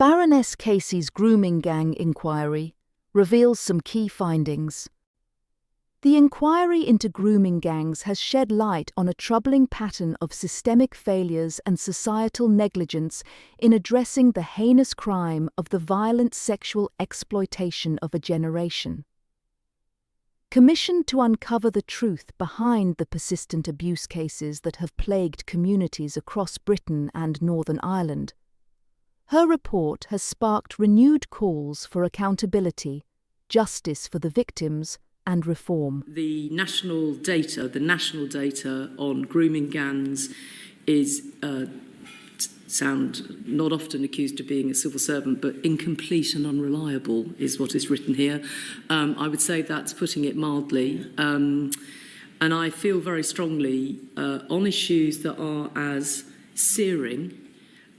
Baroness Casey's grooming gang inquiry reveals some key findings. The inquiry into grooming gangs has shed light on a troubling pattern of systemic failures and societal negligence in addressing the heinous crime of the violent sexual exploitation of a generation. Commissioned to uncover the truth behind the persistent abuse cases that have plagued communities across Britain and Northern Ireland, her report has sparked renewed calls for accountability, justice for the victims, and reform. The national data on grooming gangs is, sound not often accused of being a civil servant, but incomplete and unreliable is what is written here. I would say that's putting it mildly. And I feel very strongly on issues that are as searing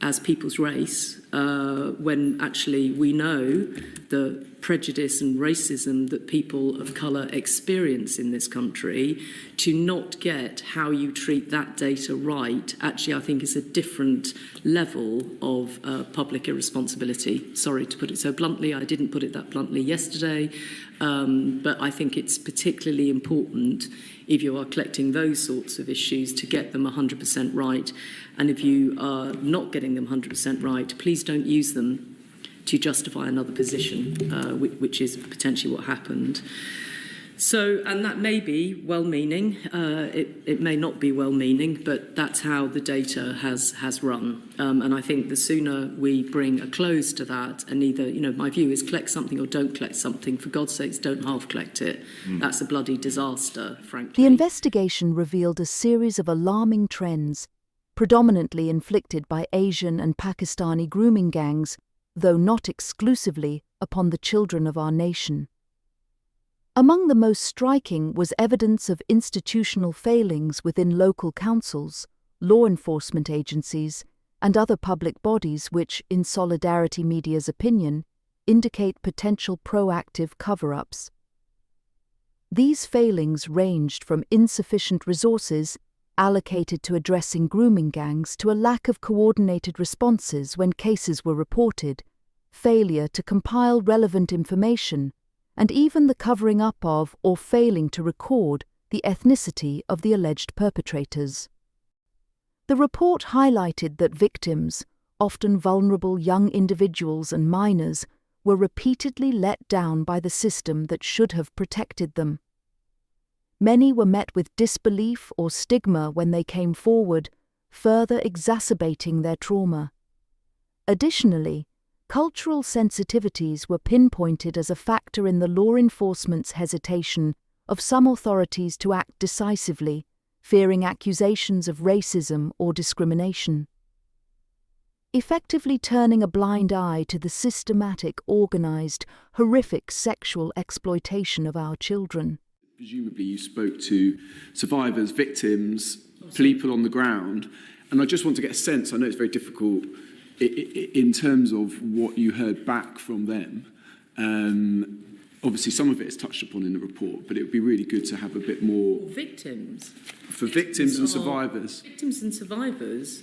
as people's race, when actually we know the prejudice and racism that people of colour experience in this country, to not get how you treat that data right, actually I think is a different level of public irresponsibility. Sorry to put it so bluntly, I didn't put it that bluntly yesterday, but I think it's particularly important if you are collecting those sorts of issues to get them 100% right. And if you are not getting them 100% right, please don't use them to justify another position, which is potentially what happened. So, and that may be well-meaning, it may not be well-meaning, but that's how the data has run. And I think the sooner we bring a close to that, and either, my view is collect something or don't collect something. For God's sakes, don't half-collect it. That's a bloody disaster, frankly. The investigation revealed a series of alarming trends, predominantly inflicted by Asian and Pakistani grooming gangs, though not exclusively upon the children of our nation. Among the most striking was evidence of institutional failings within local councils, law enforcement agencies, and other public bodies which, in Solidarity Media's opinion, indicate potential proactive cover-ups. These failings ranged from insufficient resources allocated to addressing grooming gangs to a lack of coordinated responses when cases were reported, failure to compile relevant information, and even the covering up of or failing to record the ethnicity of the alleged perpetrators. The report highlighted that victims, often vulnerable young individuals and minors, were repeatedly let down by the system that should have protected them. Many were met with disbelief or stigma when they came forward, further exacerbating their trauma. Additionally, cultural sensitivities were pinpointed as a factor in the law enforcement's hesitation of some authorities to act decisively, fearing accusations of racism or discrimination. Effectively turning a blind eye to the systematic, organised, horrific sexual exploitation of our children. Presumably you spoke to survivors, victims, people on the ground, and I just want to get a sense, I know it's very difficult, in terms of what you heard back from them. Obviously some of it is touched upon in the report, but it would be really good to have a bit more... Victims? For victims and survivors. Victims and survivors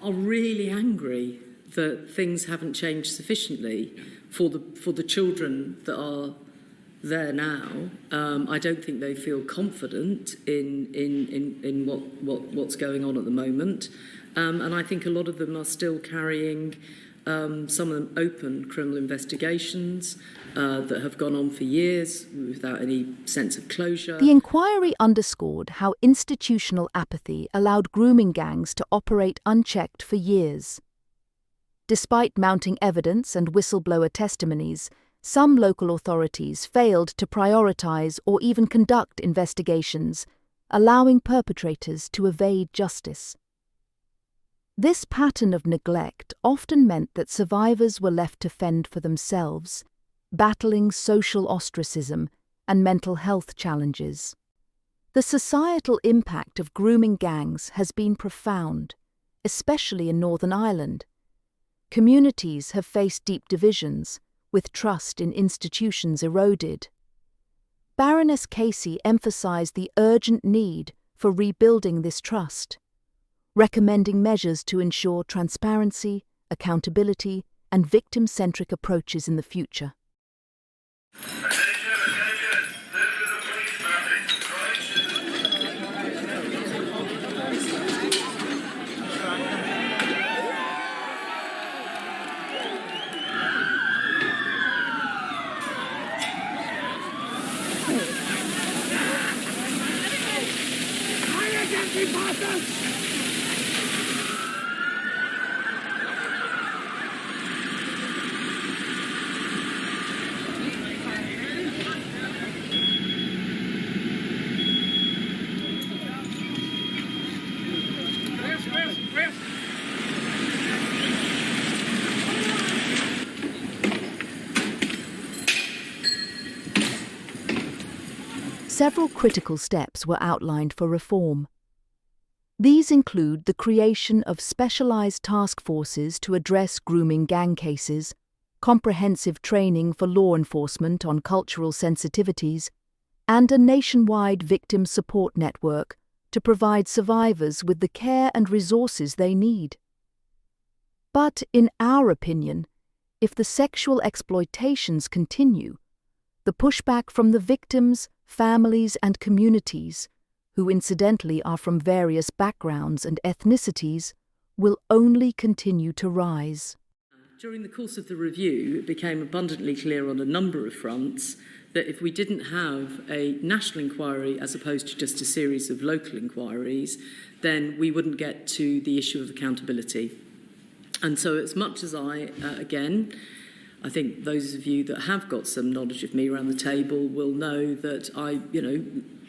are really angry that things haven't changed sufficiently for the children that are there now. I don't think they feel confident in what's going on at the moment. And I think a lot of them are still carrying some of them open criminal investigations that have gone on for years without any sense of closure. The inquiry underscored how institutional apathy allowed grooming gangs to operate unchecked for years. Despite mounting evidence and whistleblower testimonies, some local authorities failed to prioritise or even conduct investigations, allowing perpetrators to evade justice. This pattern of neglect often meant that survivors were left to fend for themselves, battling social ostracism and mental health challenges. The societal impact of grooming gangs has been profound, especially in Northern Ireland. Communities have faced deep divisions, with trust in institutions eroded. Baroness Casey emphasised the urgent need for rebuilding this trust, recommending measures to ensure transparency, accountability, and victim-centric approaches in the future. Several critical steps were outlined for reform. These include the creation of specialized task forces to address grooming gang cases, comprehensive training for law enforcement on cultural sensitivities, and a nationwide victim support network to provide survivors with the care and resources they need. But, in our opinion, if the sexual exploitations continue, the pushback from the victims, families, and communities, who incidentally are from various backgrounds and ethnicities, will only continue to rise. During the course of the review, it became abundantly clear on a number of fronts that if we didn't have a national inquiry as opposed to just a series of local inquiries, then we wouldn't get to the issue of accountability. And so as much as I think those of you that have got some knowledge of me around the table will know that I,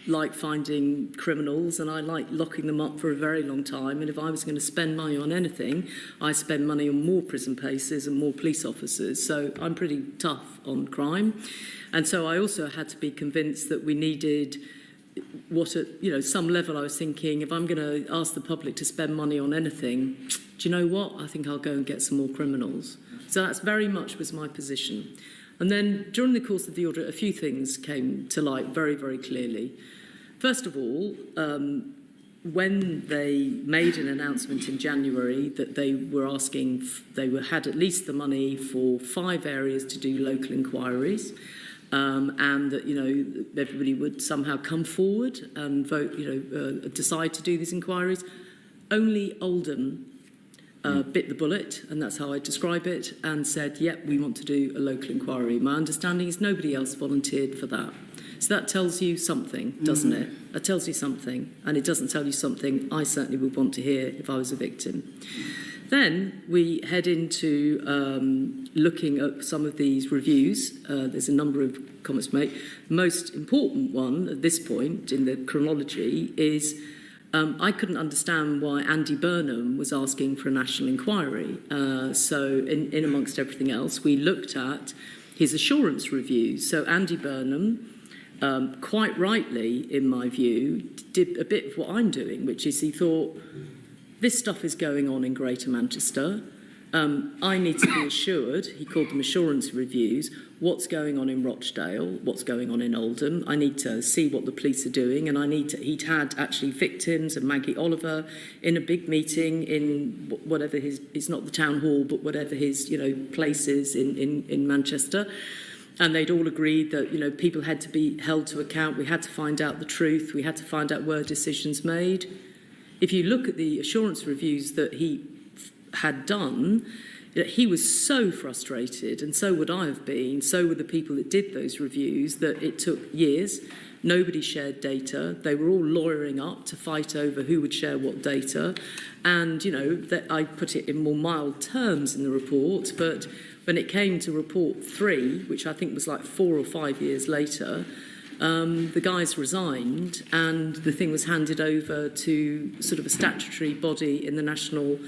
like finding criminals and I like locking them up for a very long time. And if I was going to spend money on anything, I spend money on more prison places and more police officers. So I'm pretty tough on crime. And so I also had to be convinced that we needed what at some level I was thinking, if I'm going to ask the public to spend money on anything, do you know what? I think I'll go and get some more criminals. So that's very much was my position. And then during the course of the audit, a few things came to light very, very clearly. First of all, when they made an announcement in January that they were asking, had at least the money for 5 areas to do local inquiries, and that everybody would somehow come forward and vote, decide to do these inquiries. Only Oldham bit the bullet, and that's how I describe it, and said, yep, we want to do a local inquiry. My understanding is nobody else volunteered for that. So that tells you something, doesn't it? That tells you something, and it doesn't tell you something I certainly would want to hear if I was a victim. Then we head into looking at some of these reviews. There's a number of comments to make. The most important one at this point in the chronology is I couldn't understand why Andy Burnham was asking for a national inquiry. So in amongst everything else, we looked at his assurance reviews. So Andy Burnham, quite rightly, in my view, did a bit of what I'm doing, which is he thought, this stuff is going on in Greater Manchester. I need to be assured, he called them assurance reviews, what's going on in Rochdale, what's going on in Oldham. I need to see what the police are doing, and he'd had actually victims and Maggie Oliver in a big meeting in whatever it's not the town hall, but whatever his, place is in Manchester. And they'd all agreed that, people had to be held to account. We had to find out the truth. We had to find out were decisions made. If you look at the assurance reviews that he had done, he was so frustrated, and so would I have been, so were the people that did those reviews, that it took years. Nobody shared data. They were all lawyering up to fight over who would share what data. And, that I put it in more mild terms in the report, but when it came to report 3, which I think was like 4 or 5 years later, the guys resigned and the thing was handed over to sort of a statutory body in the National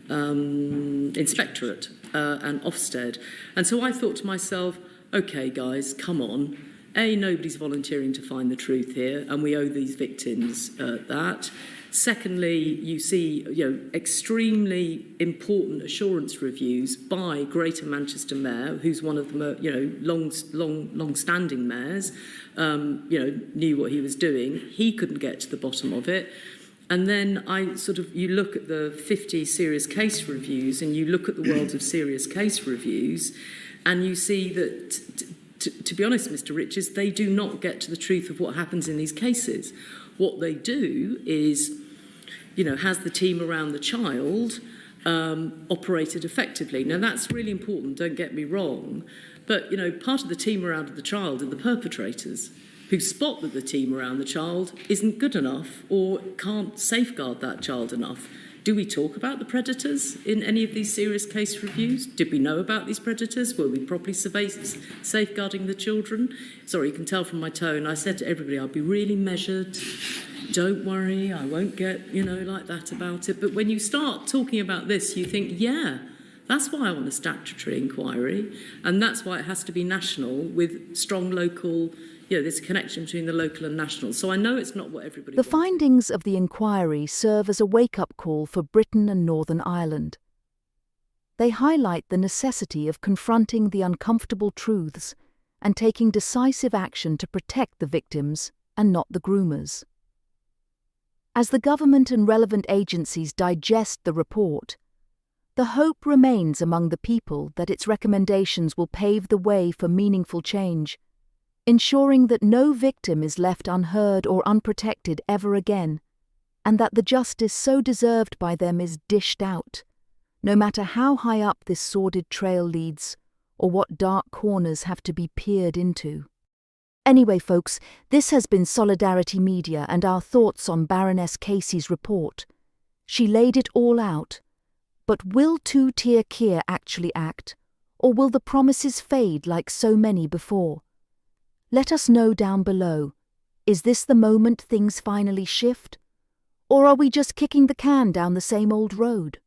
Inspectorate and Ofsted. And so I thought to myself, OK, guys, come on. A, nobody's volunteering to find the truth here, and we owe these victims that. Secondly, you see, extremely important assurance reviews by Greater Manchester Mayor, who's one of the, long-standing mayors, knew what he was doing. He couldn't get to the bottom of it. And then you look at the 50 serious case reviews and you look at the world of serious case reviews and you see that, to be honest, Mr. Richards, they do not get to the truth of what happens in these cases. What they do is, has the team around the child operated effectively? Now, that's really important, don't get me wrong, but, part of the team around the child are the perpetrators who spot that the team around the child isn't good enough or can't safeguard that child enough. Do we talk about the predators in any of these serious case reviews? Did we know about these predators? Were we properly safeguarding the children? Sorry, you can tell from my tone. I said to everybody, I'll be really measured. Don't worry, I won't get, like that about it. But when you start talking about this, you think, yeah, that's why I want a statutory inquiry. And that's why it has to be national with strong local, there's a connection between the local and national. So I know it's not what everybody The wants. findings of the inquiry serve as a wake-up call for Britain and Northern Ireland. They highlight the necessity of confronting the uncomfortable truths and taking decisive action to protect the victims and not the groomers. As the government and relevant agencies digest the report, the hope remains among the people that its recommendations will pave the way for meaningful change, ensuring that no victim is left unheard or unprotected ever again, and that the justice so deserved by them is dished out, no matter how high up this sordid trail leads or what dark corners have to be peered into. Anyway, folks, this has been Solidarity Media and our thoughts on Baroness Casey's report. She laid it all out. But will two-tier Keir actually act, or will the promises fade like so many before? Let us know down below. Is this the moment things finally shift? Or are we just kicking the can down the same old road?